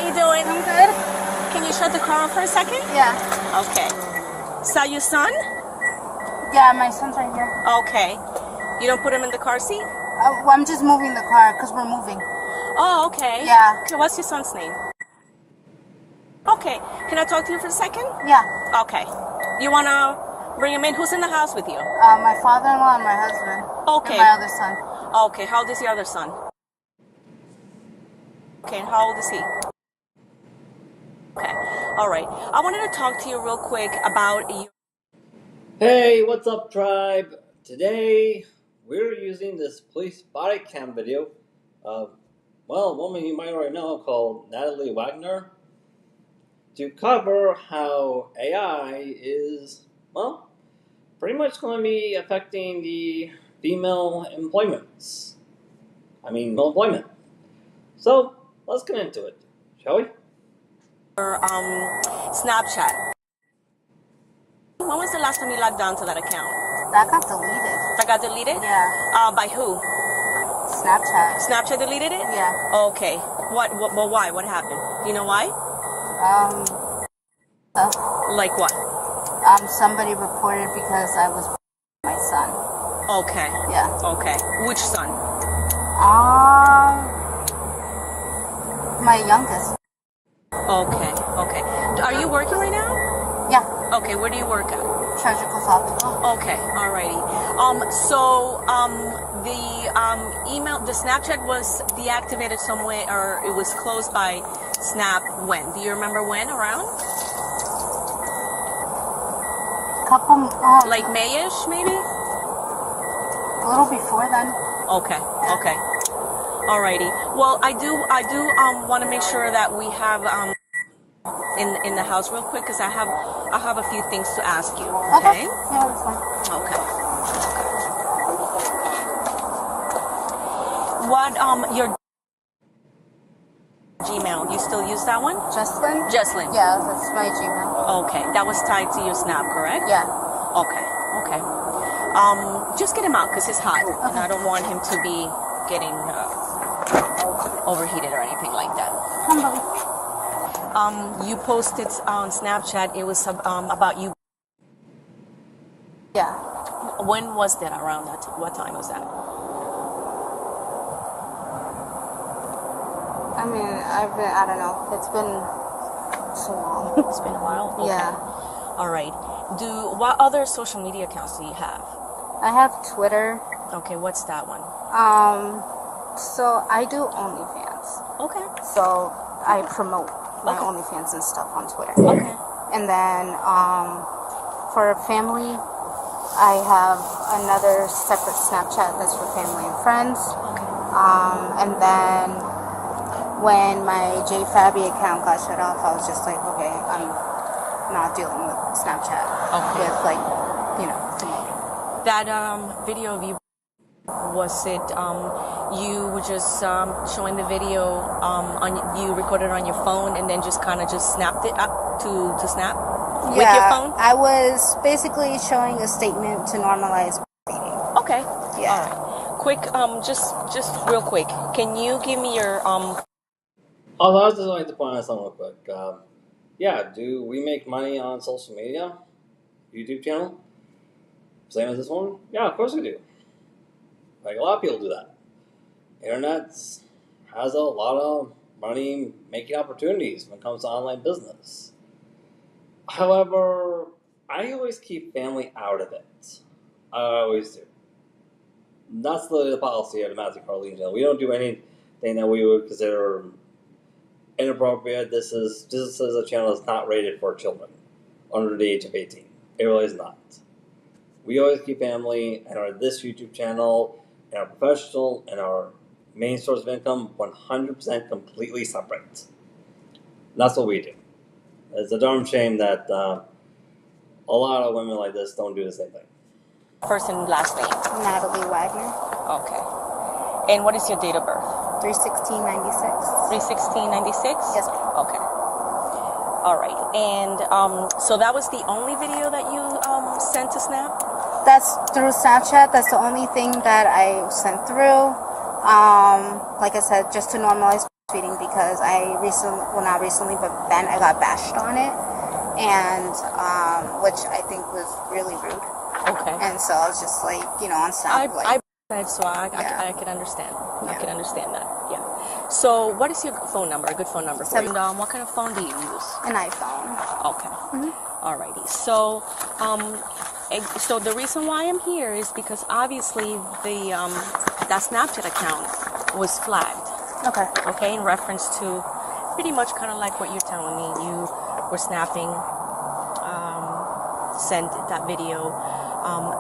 How you doing? I'm good. Can you shut the car off for a second? Yeah. Okay. Is that your son? Yeah, my son's right here. Okay. You don't put him in the car seat? Well, I'm just moving the car because we're moving. Oh, okay. Yeah. Okay, what's your son's name? Okay. Can I talk to you for a second? Yeah. Okay. You want to bring him in? Who's in the house with you? My father-in-law and my husband. Okay. And my other son. Okay. How old is your other son? Okay. And how old is he? Okay. All right. I wanted to talk to you real quick about you. Hey, what's up, tribe? Today, we're using this police body cam video of, well, a woman you might already know called Natalie Wagner to cover how AI is, well, pretty much going to be affecting the female employment. So, let's get into it, shall we? Snapchat. When was the last time you logged on to that account? That got deleted. That got deleted? Yeah. By who? Snapchat. Snapchat deleted it? Yeah. Okay. Well, why? What happened? Do you know why? Like what? Somebody reported because I was my son. Okay. Yeah. Okay. Which son? My youngest. Okay. Okay. Are you working right now? Yeah. Okay. Where do you work at? Treasure Coast Hospital. Okay. Alrighty. The email, the Snapchat was deactivated somewhere, or it was closed by Snap when? Do you remember when? Around? Like May-ish, maybe? A little before then. Okay. Okay. Alrighty. Well, I do want to make sure that we have in the house real quick because I have a few things to ask you. Okay. Yeah, that's fine. Okay. What your Gmail? You still use that one? Jesslyn? Jesslyn. Yeah, that's my Gmail. Okay. That was tied to your Snap, correct? Yeah. Okay. Okay. Just get him out because it's hot, and I don't want him to be getting overheated or anything like that. You posted on Snapchat. It was about you. Yeah. When was that? Around that? What time was that? I mean, I don't know. It's been so long. It's been a while. Okay. Yeah. All right. What other social media accounts do you have? I have Twitter. Okay. What's that one? So I do OnlyFans. Okay. So I promote my OnlyFans and stuff on Twitter. Okay. And then for family, I have another separate Snapchat that's for family and friends. Okay. And then when my JFabby account got shut off, I was just like, okay, I'm not dealing with Snapchat. Okay. With promoting. That video of you, was it you were just showing the video you recorded on your phone and then just kind of just snapped it up to snap with your phone? I was basically showing a statement to normalize breastfeeding. Okay. Yeah. All right. Quick, just real quick. Can you give me your Also, I was just like to point out something real quick. Do we make money on social media? YouTube channel? Same as this one? Yeah, of course we do. Like, a lot of people do that. Internet has a lot of money-making opportunities when it comes to online business. However, I always keep family out of it. I always do. That's the policy of the Matthew Carlene channel. We don't do anything that we would consider inappropriate. This is a channel that's not rated for children under the age of 18. It really is not. We always keep family and this YouTube channel and our professional and our main source of income 100% completely separate. That's what we do. It's a darn shame that a lot of women like this don't do the same thing. first and last name? Natalie Wagner. Okay. And what is your date of birth? 3/16/96. 3/16/96? Yes, ma'am. Okay. All right. And so that was the only video that you sent to Snap? That's through Snapchat. That's the only thing that I sent through. Like I said, just to normalize tweeting because not recently, but then I got bashed on it, and which I think was really rude. Okay. And so I was just like, on Snap, So I could understand. Yeah. I could understand that. Yeah. So what is your phone number? A good phone number for you? And what kind of phone do you use? an iPhone. Okay. Alrighty. So so the reason why I'm here is because obviously that Snapchat account was flagged. Okay. Okay, in reference to pretty much kind of like what you're telling me. You were snapping, sent that video.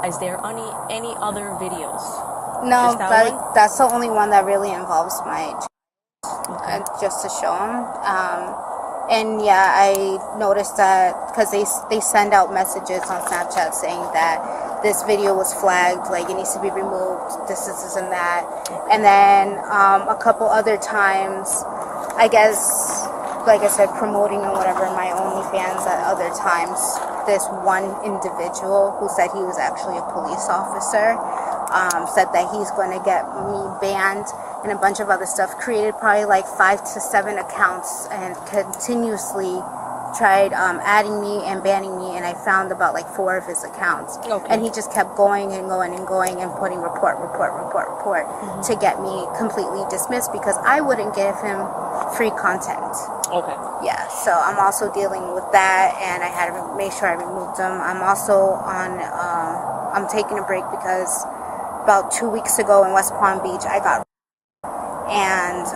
Is there any other videos? No, Just that one? that's the only one that really involves my just to show them. And yeah, I noticed that because they send out messages on Snapchat saying that this video was flagged, like it needs to be removed, this and that. And then a couple other times, I guess, like I said, promoting and whatever my OnlyFans at other times, this one individual who said he was actually a police officer said that he's going to get me banned and a bunch of other stuff, created probably like 5 to 7 accounts and continuously tried adding me and banning me, and I found about like 4 of his accounts. Okay. And he just kept going and going and going and putting report to get me completely dismissed because I wouldn't give him free content. Okay. Yeah, so I'm also dealing with that, and I had to make sure I removed them. I'm also on, I'm taking a break because about 2 weeks ago in West Palm Beach, I got, and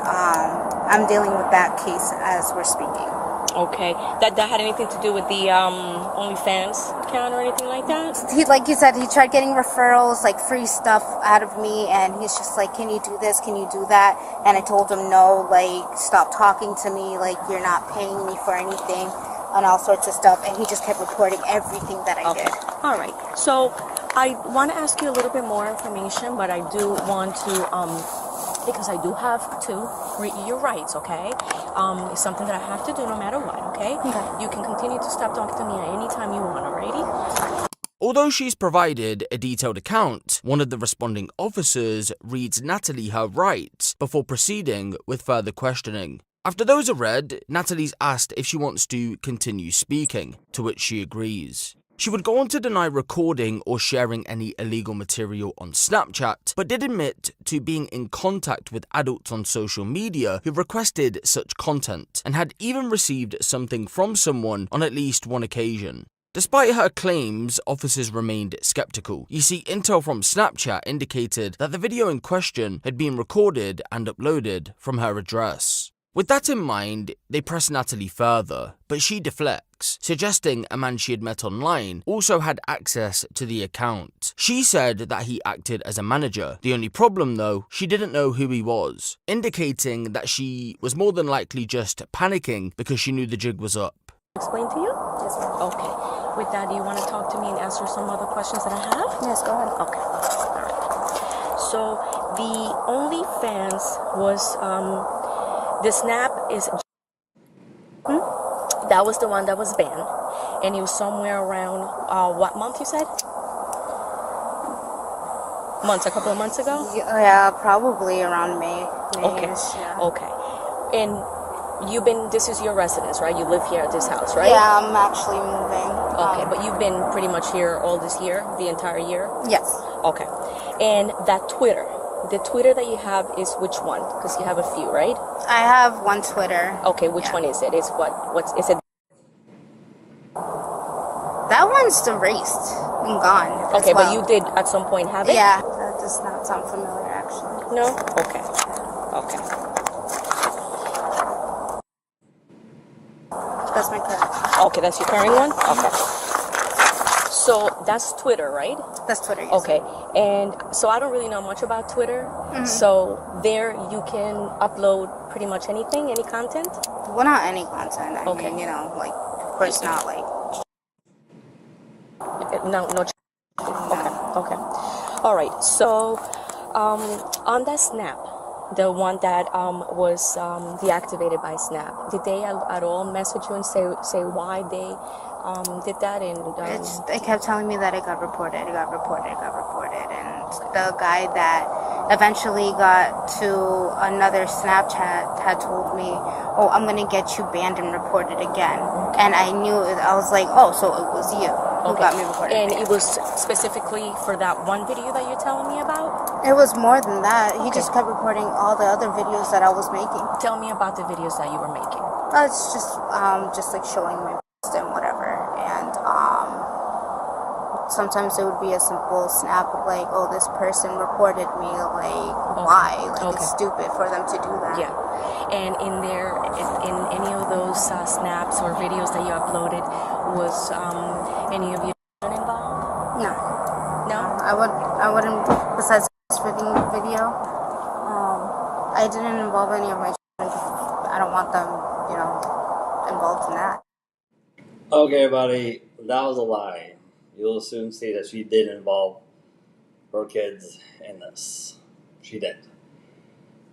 I'm dealing with that case as we're speaking. Okay. That had anything to do with the OnlyFans account or anything like that? He, like you said, he tried getting referrals, like free stuff out of me, and he's just like, can you do this, can you do that? And I told him no, like, stop talking to me, like, you're not paying me for anything, and all sorts of stuff, and he just kept reporting everything that I did. All right. So I want to ask you a little bit more information, but I do want to, because I do have to read your rights, okay? It's something that I have to do no matter what, okay? You can continue to stop talking to me at any time you want, alrighty? Although she's provided a detailed account, one of the responding officers reads Natalie her rights before proceeding with further questioning. After those are read, Natalie's asked if she wants to continue speaking, to which she agrees. She would go on to deny recording or sharing any illegal material on Snapchat, but did admit to being in contact with adults on social media who requested such content, and had even received something from someone on at least one occasion. Despite her claims, officers remained skeptical. You see, intel from Snapchat indicated that the video in question had been recorded and uploaded from her address. With that in mind, they press Natalie further, but she deflects, suggesting a man she had met online also had access to the account. She said that he acted as a manager. The only problem though, she didn't know who he was, indicating that she was more than likely just panicking because she knew the jig was up. Explain to you? Yes, ma'am. Okay. With that, do you want to talk to me and answer some other questions that I have? Yes, go ahead. Okay. All right. So the OnlyFans was, the Snap is, that was the one that was banned, and it was somewhere around, what month you said? A couple of months ago? Yeah, probably around May. Okay. Yeah. Okay. And this is your residence, right? You live here at this house, right? Yeah, I'm actually moving. Okay, but you've been pretty much here all this year, the entire year? Yes. Okay. And that Twitter, the Twitter that you have is which one? Because you have a few, right? I have one Twitter. Okay, which one is it? Is is it? That one's erased and gone. Okay, as well. but you did at some point have it? Yeah, that does not sound familiar, actually. No? Okay. Okay. That's my current. Okay, that's your current one? Okay. So that's Twitter, right? That's Twitter. Yes. Okay. And so I don't really know much about Twitter. So there you can upload pretty much anything, any content? Well, not any content. I Okay. mean, like, of course not, like. No. Okay. Okay. All right. So on that Snap, the one that was deactivated by Snap, did they at all message you and say why they did that? And They kept telling me that it got reported, and the guy that eventually got to another Snapchat had told me, oh, I'm going to get you banned and reported again. And I knew it. I was like, oh, so it was you who got me reported. And banned. it was specifically for that one video that you're telling me about? It was more than that. He just kept reporting all the other videos that I was making. Tell me about the videos that you were making. It's just like showing my post and whatever. And sometimes it would be a simple snap of like, oh, this person reported me. Like, why? Like, it's stupid for them to do that. Yeah. And in any of those snaps or videos that you uploaded, was any of your children involved? No. No? I wouldn't, besides this video, I didn't involve any of my children. I don't want them, involved in that. Okay, buddy, that was a lie. You'll soon see that she did involve her kids in this. She did.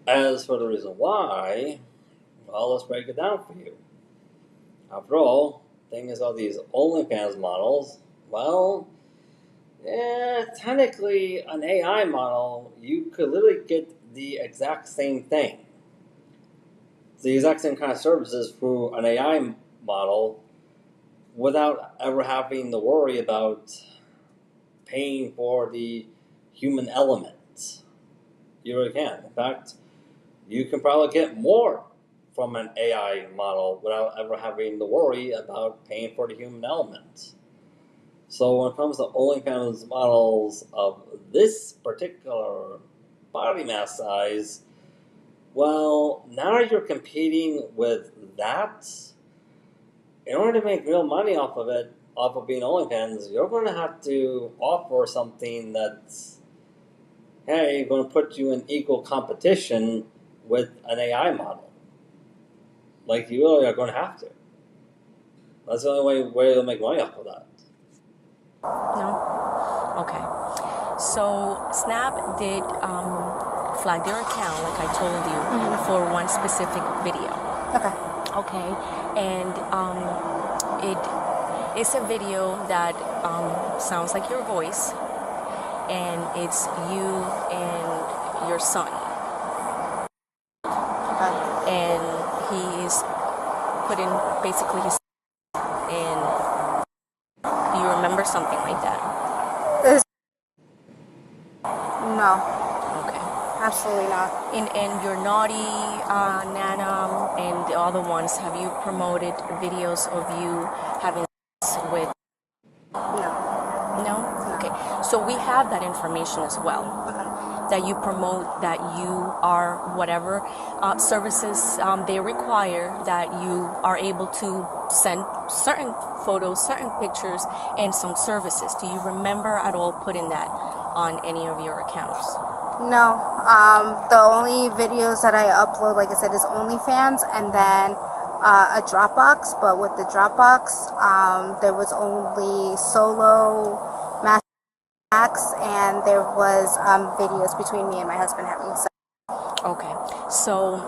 As for the reason why, well, let's break it down for you. After all, thing is, all these OnlyFans models, well, technically an AI model, you could literally get the exact same thing. The exact same kind of services through an AI model without ever having to worry about paying for the human element. You really can. In fact, you can probably get more from an AI model without ever having to worry about paying for the human element. So when it comes to OnlyFans models of this particular body mass size, well, now you're competing with that. In order to make real money off of it, off of being OnlyFans, you're going to have to offer something that's, hey, going to put you in equal competition with an AI model. Like, you really are going to have to. That's the only way to make money off of that. No? Okay. So, Snap did flag their account, like I told you, for one specific video. Okay. Okay. And it's a video that sounds like your voice, and it's you and your son. Okay. And he is putting basically his in. Do you remember something like that? No. Okay. Absolutely not. And your naughty Nana and the other ones, have you promoted videos of you having sex with? No. No? Okay. So we have that information as well. Okay. That you promote, that you are whatever services they require, that you are able to send certain photos, certain pictures, and some services. Do you remember at all putting that on any of your accounts? No. The only videos that I upload, like I said, is OnlyFans and then a Dropbox. But with the Dropbox, there was only solo Max, and there was videos between me and my husband having sex. Okay. So,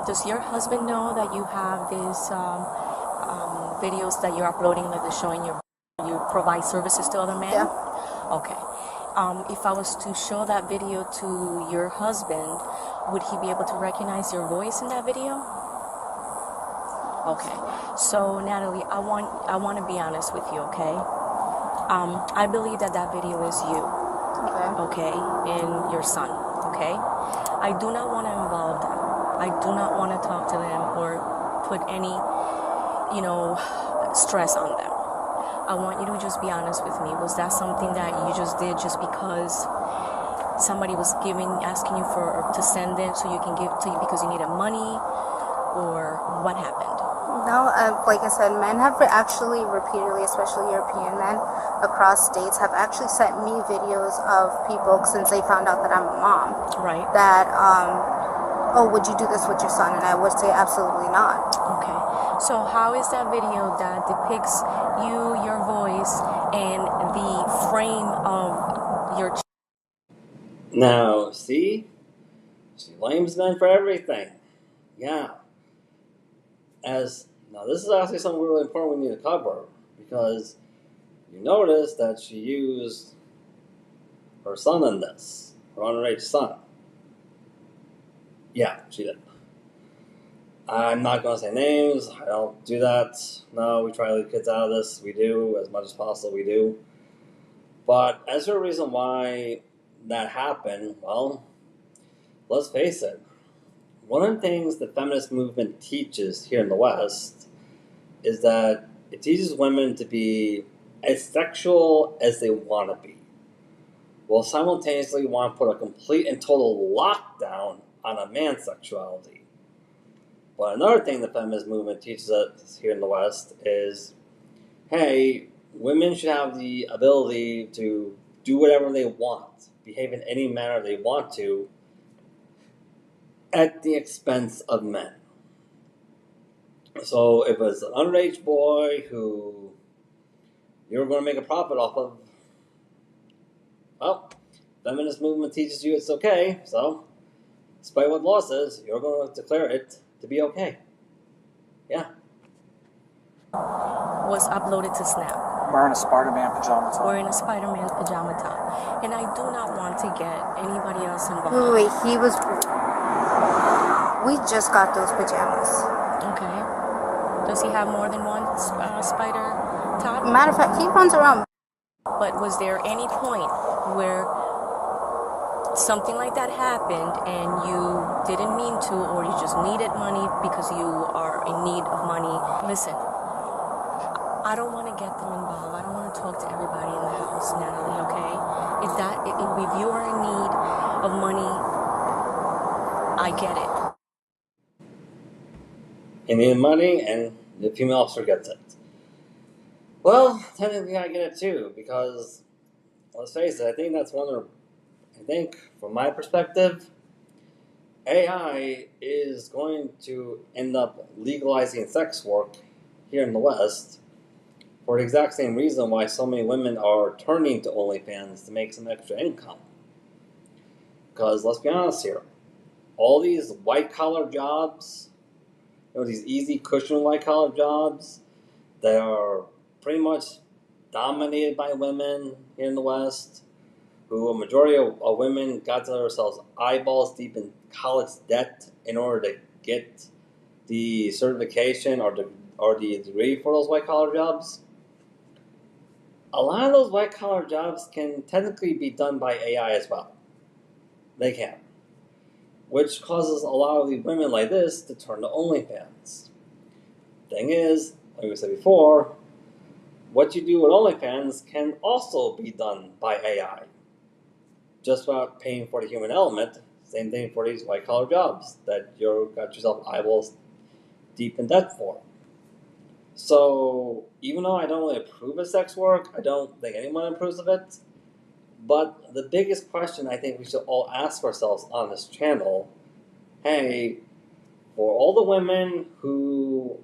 does your husband know that you have these videos that you're uploading, like they're showing you provide services to other men? Yeah. Okay. If I was to show that video to your husband, would he be able to recognize your voice in that video? Okay. So, Natalie, I want to be honest with you, okay? I believe that video is you, okay, and your son, okay? I do not want to involve them. I do not want to talk to them or put any, stress on them. I want you to just be honest with me. Was that something that you just did just because somebody was asking you to send it so you can give to you because you needed money, or what happened? No, like I said, men have actually repeatedly, especially European men across states, have actually sent me videos of people since they found out that I'm a mom. Right. That, oh, would you do this with your son? And I would say absolutely not. Okay. So how is that video that depicts you, your voice, and the frame of your Now, see? She blames men for everything. Yeah. Now, this is actually something really important we need to cover, because you notice that she used her son in this. her underage son. Yeah, she did. I'm not going to say names. I don't do that. No, we try to leave kids out of this. We do, as much as possible, we do. But as for a reason why that happened, well, let's face it. One of the things the feminist movement teaches here in the West is that it teaches women to be as sexual as they want to be, while simultaneously want to put a complete and total lockdown on a man's sexuality. But another thing the feminist movement teaches us here in the West is, hey, women should have the ability to do whatever they want, behave in any manner they want to, at the expense of men. So if it's an underage boy who you're going to make a profit off of, well, feminist movement teaches you it's okay, so despite what law says, you're going to declare it to be okay. Yeah. Was uploaded to Snap. Wearing a Spider-Man pajama top. Wearing a Spider-Man pajama top. And I do not want to get anybody else involved. Wait, we just got those pajamas. Okay. Does he have more than one spider top? Matter of fact, he runs around. But was there any point where something like that happened and you didn't mean to, or you just needed money because you are in need of money? Listen, I don't want to get them involved. I don't want to talk to everybody in the house, Natalie, okay? If you are in need of money, I get it. You need money, and the female officer gets it. Well, technically I get it too, because, let's face it, I think from my perspective, AI is going to end up legalizing sex work here in the West for the exact same reason why so many women are turning to OnlyFans to make some extra income. Because let's be honest here, all these white-collar jobs, these easy, cushion white-collar jobs that are pretty much dominated by women here in the West, who a majority of women got themselves eyeballs deep in college debt in order to get the certification or the degree for those white-collar jobs. A lot of those white-collar jobs can technically be done by AI as well. They can. Which causes a lot of the women like this to turn to OnlyFans. Thing is, like we said before, what you do with OnlyFans can also be done by AI. Just without paying for the human element. Same thing for these white-collar jobs that you got yourself eyeballs deep in debt for. So, even though I don't really approve of sex work, I don't think anyone approves of it, but the biggest question I think we should all ask ourselves on this channel, hey, for all the women who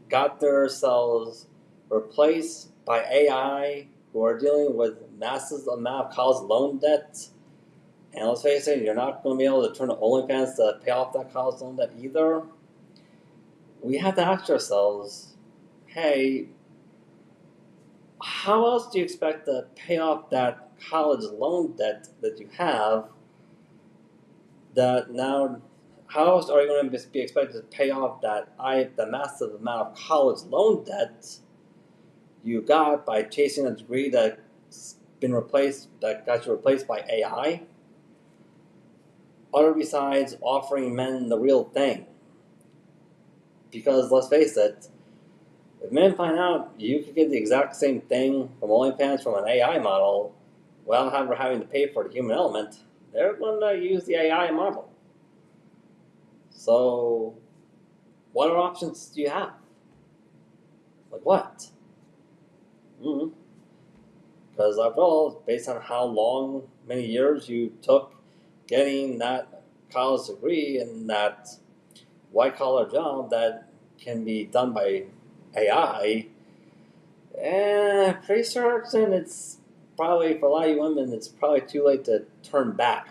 got themselves replaced by AI, who are dealing with massive amount of college loan debt, and let's face it, you're not going to be able to turn to OnlyFans to pay off that college loan debt either, we have to ask ourselves, hey, how else do you expect to pay off that college loan debt that you have? How else are you going to be expected to pay off the massive amount of college loan debt you got by chasing a degree that got you replaced by AI? Other besides offering men the real thing. Because let's face it, if men find out you could get the exact same thing from OnlyFans from an AI model without having to pay for the human element, they're going to use the AI model. So, what other options do you have? Like what? Because after all, based on how many years you took getting that college degree and that white-collar job that can be done by AI, pretty certain it's probably, for a lot of you women, it's probably too late to turn back.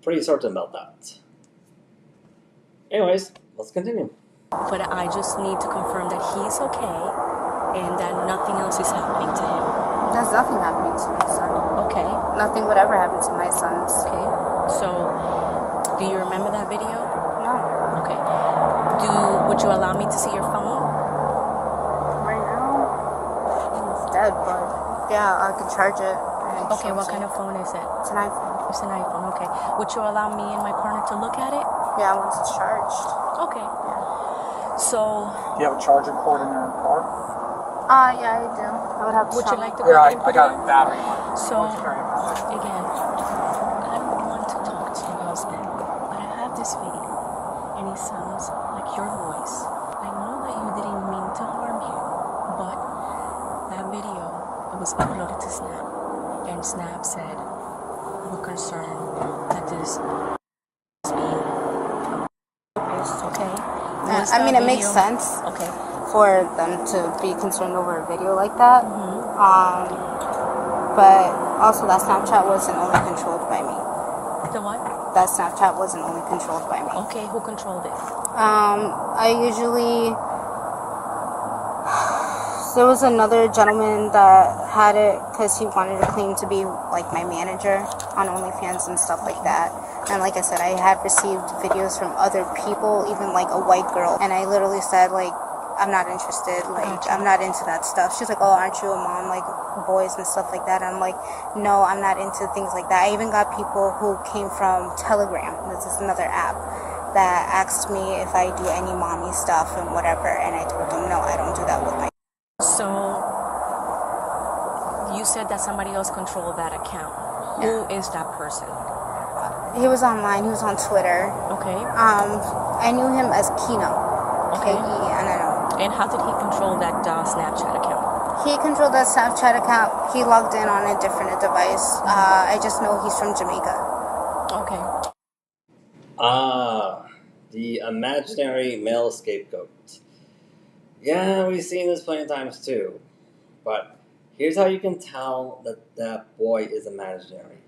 Pretty certain about that. Anyways, let's continue. But I just need to confirm that he's okay and that nothing else is happening to him. There's nothing happening to my son. Okay. Nothing would ever happen to my sons. Okay. So, do you remember that video? No. Okay. Would you allow me to see your phone? Right now, it's dead, but yeah, I could charge it. Okay, what kind of phone is it? It's an iPhone. It's an iPhone, okay. Would you allow me and my partner to look at it? Yeah, once it's charged. Okay. So, Do you have a charger cord in your car? Yeah, I do. I would have to would you like to go Here, ahead and I put got it a in? battery one. So, Why don't you carry it? again, I don't want to talk to your husband, but I have this video, and it sounds like your voice. I know that you didn't mean to harm him, but that video, it was uploaded to Snap, and Snap said, we're concerned that this is being okay? Was I mean, that it makes video- sense Okay. for them to be concerned over a video like that. Mm-hmm. But also that Snapchat wasn't only controlled by me. The what? That Snapchat wasn't only controlled by me. Okay, who controlled it? I usually... There was another gentleman that had it because he wanted to claim to be like my manager on OnlyFans and stuff like that. And like I said, I had received videos from other people, even like a white girl. And I literally said like, I'm not interested. Like, I'm not into that stuff. She's like, oh, aren't you a mom? Like boys and stuff like that. And I'm like, no, I'm not into things like that. I even got people who came from Telegram. This is another app that asked me if I do any mommy stuff and whatever. And I told them, no, I don't do that with my... So, you said that somebody else controlled that account. Who is that person? He was online. He was on Twitter. Okay. I knew him as Keno. Okay. K-E-N-N-O. And how did he control that Snapchat account? He controlled that Snapchat account. He logged in on a different device. I just know he's from Jamaica. Okay. The imaginary male scapegoat. Yeah, we've seen this plenty of times too. But here's how you can tell that that boy is imaginary.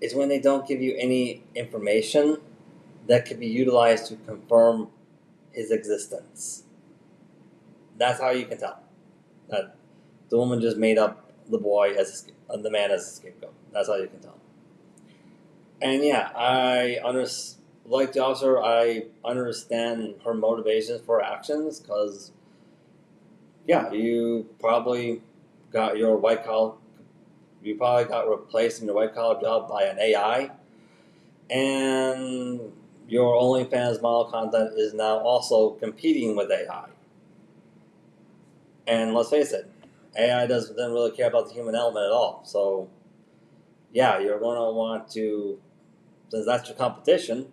It's when they don't give you any information that can be utilized to confirm his existence. That's how you can tell that the woman just made up the boy as the man as a scapegoat. That's how you can tell. And yeah, like the officer, I understand her motivations for her actions because, yeah, you probably got replaced in your white collar job by an AI, and your OnlyFans model content is now also competing with AI. And let's face it, AI doesn't really care about the human element at all. So, yeah, you're going to want to, since that's your competition,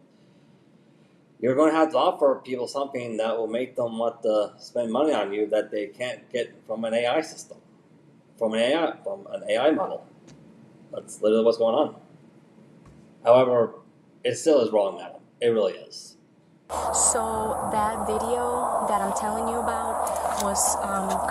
you're going to have to offer people something that will make them want to spend money on you that they can't get from an AI system, from an AI model. That's literally what's going on. However, it still is wrong, madam. It really is. So that video that I'm telling you about was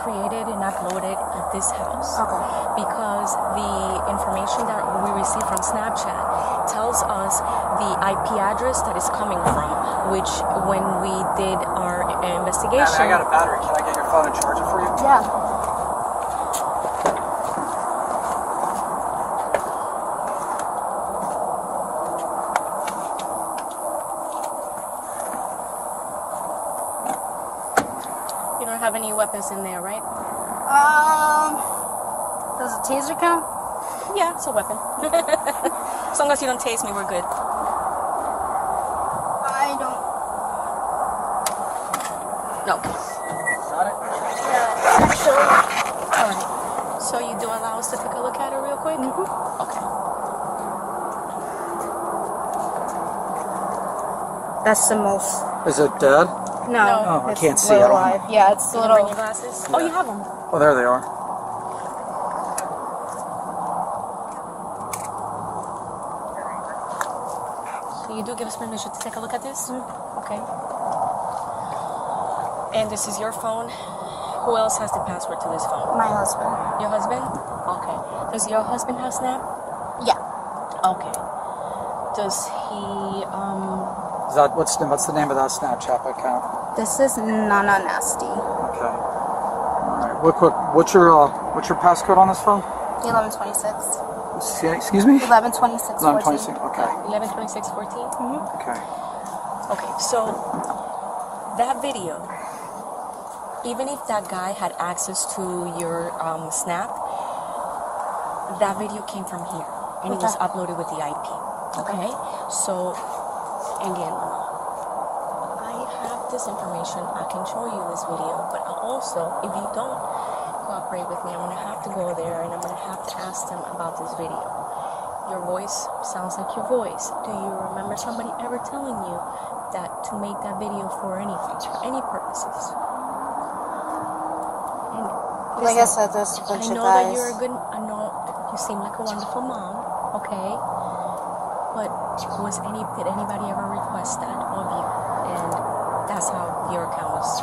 created and uploaded at this house. Okay. Because the information that we received from Snapchat tells us the IP address that is coming from, which when we did our investigation... I got a battery. Can I get your phone and charge it for you? Yeah. You don't have any weapons in there, right? Does a taser count? Yeah, it's a weapon. As long as you don't tase me, we're good. I don't. No. Got it? Yeah, actually. Alright. So you do allow us to take a look at it real quick? Mm-hmm. Okay. That's the most. Is it dead? No, Oh, I it's can't see. still I don't- alive. Yeah, it's You can bring little. your glasses? Oh, you have them. Oh, there they are. So you do give us permission to take a look at this? Okay. And this is your phone. Who else has the password to this phone? My husband. Your husband? Okay. Does your husband have Snap? Yeah. Okay. Does he, Is that what's the name of that Snapchat account? This is Nana Nasty. Okay. All right. What's your passcode on this phone? 1126. Excuse me? 1126. 1126. Okay. 11/26/14. Okay. Okay, so that video, even if that guy had access to your Snap, that video came from here, and it was Okay. uploaded with the IP. Okay, so again, I have this information. I can show you this video, but also, if you don't cooperate with me, I'm gonna have to go there and I'm gonna have to ask them about this video. Your voice sounds like your voice. Do you remember somebody ever telling you that to make that video for anything, for any purposes? And Like I listen, said, there's a bunch I of know guys. that you're a good. I know you seem like a wonderful mom. Okay, but did anybody ever request that of you? And that's how your account was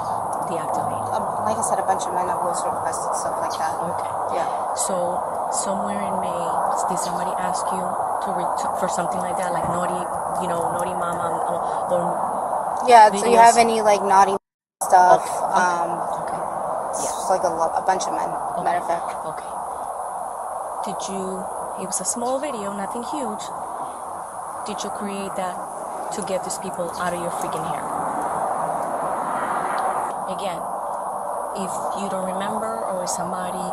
deactivated. Like I said, a bunch of men have always requested stuff like that. Okay. Yeah. So somewhere in May, did somebody ask you for something like that, like naughty mama, or Yeah. Do you videos? have any like naughty stuff? Okay. It's like a bunch of men. Matter of fact. Okay. Did you? It was a small video, nothing huge. Did you create that to get these people out of your freaking hair? Again, if you don't remember or somebody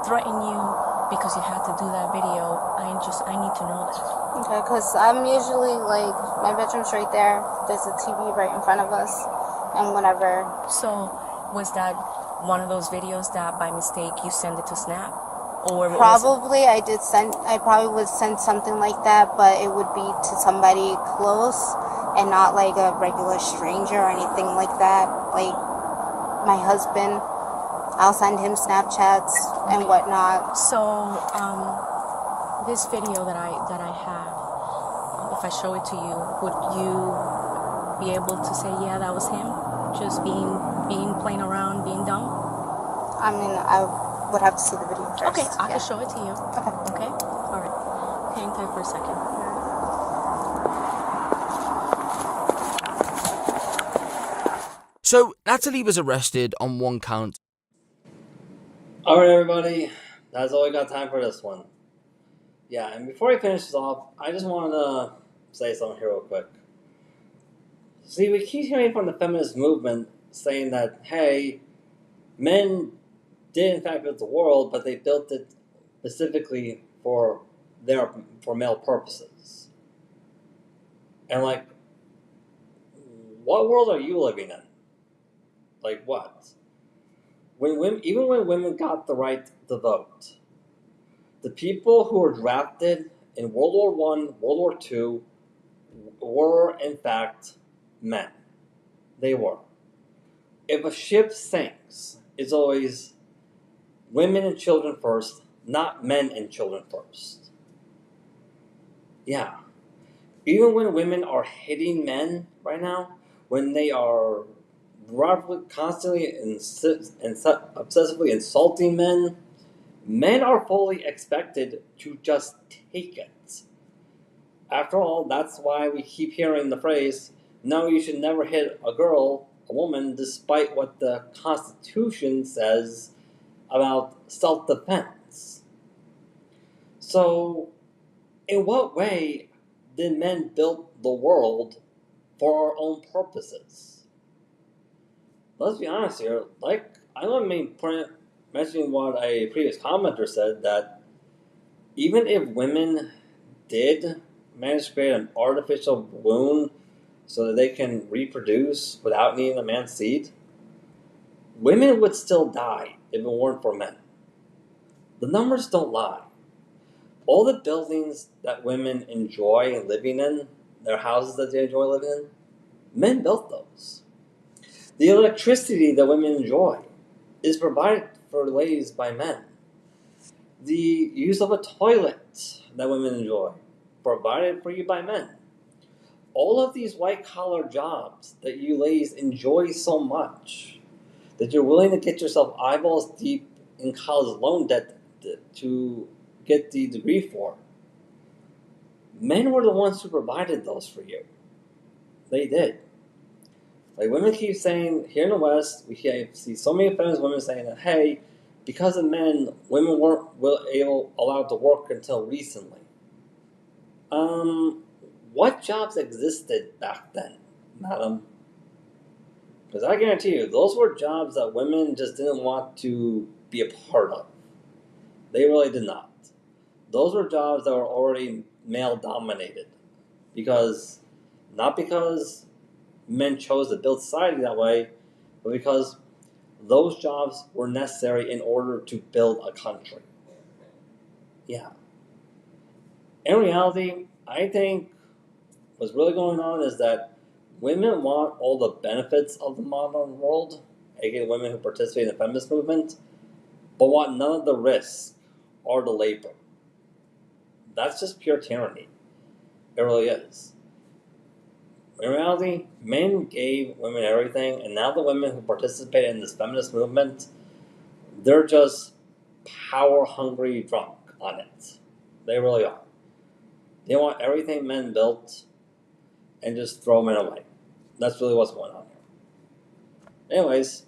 threatened you because you had to do that video, I need to know that. Okay, because I'm usually like, my bedroom's right there. There's a TV right in front of us. And whenever. So, was that one of those videos that by mistake you send it to Snap? Or Probably I probably would send something like that, but it would be to somebody close and not like a regular stranger or anything like that. Like my husband, I'll send him Snapchats and whatnot. So, this video that I have, if I show it to you, would you be able to say, yeah, that was him? Just being playing around, being dumb? I mean, I would have to see the video first. Okay, I yeah. can show it to you. Okay? All right. Hang tight for a second. So, Natalie was arrested on one count. Alright, everybody. That's all we got time for this one. Yeah, and before I finish this off, I just wanted to say something here real quick. See, we keep hearing from the feminist movement saying that, hey, men did in fact build the world, but they built it specifically for male purposes. And like, what world are you living in? Like what? Even when women got the right to vote, the people who were drafted in World War I, World War II, were in fact men. They were. If a ship sinks, it's always women and children first, not men and children first. Yeah. Even when women are hitting men right now, when they are constantly obsessively insulting men, men are fully expected to just take it. After all, that's why we keep hearing the phrase, no, you should never hit a woman, despite what the Constitution says about self-defense. So, in what way did men build the world for our own purposes? Let's be honest here. Like, I want to mention what a previous commenter said, that even if women did manage to create an artificial womb so that they can reproduce without needing a man's seed, women would still die if it weren't for men. The numbers don't lie. All the buildings that women enjoy living in, their houses that they enjoy living in, men built those. The electricity that women enjoy is provided for ladies by men. The use of a toilet that women enjoy, provided for you by men. All of these white-collar jobs that you ladies enjoy so much, that you're willing to get yourself eyeballs deep in college loan debt to get the degree for, men were the ones who provided those for you. They did. Like, women keep saying, here in the West, see so many feminist women saying that, hey, because of men, women weren't allowed to work until recently. What jobs existed back then, madam? Because I guarantee you, those were jobs that women just didn't want to be a part of. They really did not. Those were jobs that were already male-dominated. Not because men chose to build society that way, but because those jobs were necessary in order to build a country. Yeah. In reality, I think what's really going on is that women want all the benefits of the modern world, aka women who participate in the feminist movement, but want none of the risks or the labor. That's just pure tyranny. It really is. In reality, men gave women everything, and now the women who participate in this feminist movement, they're just power-hungry drunk on it. They really are. They want everything men built and just throw men away. That's really what's going on here. Anyways,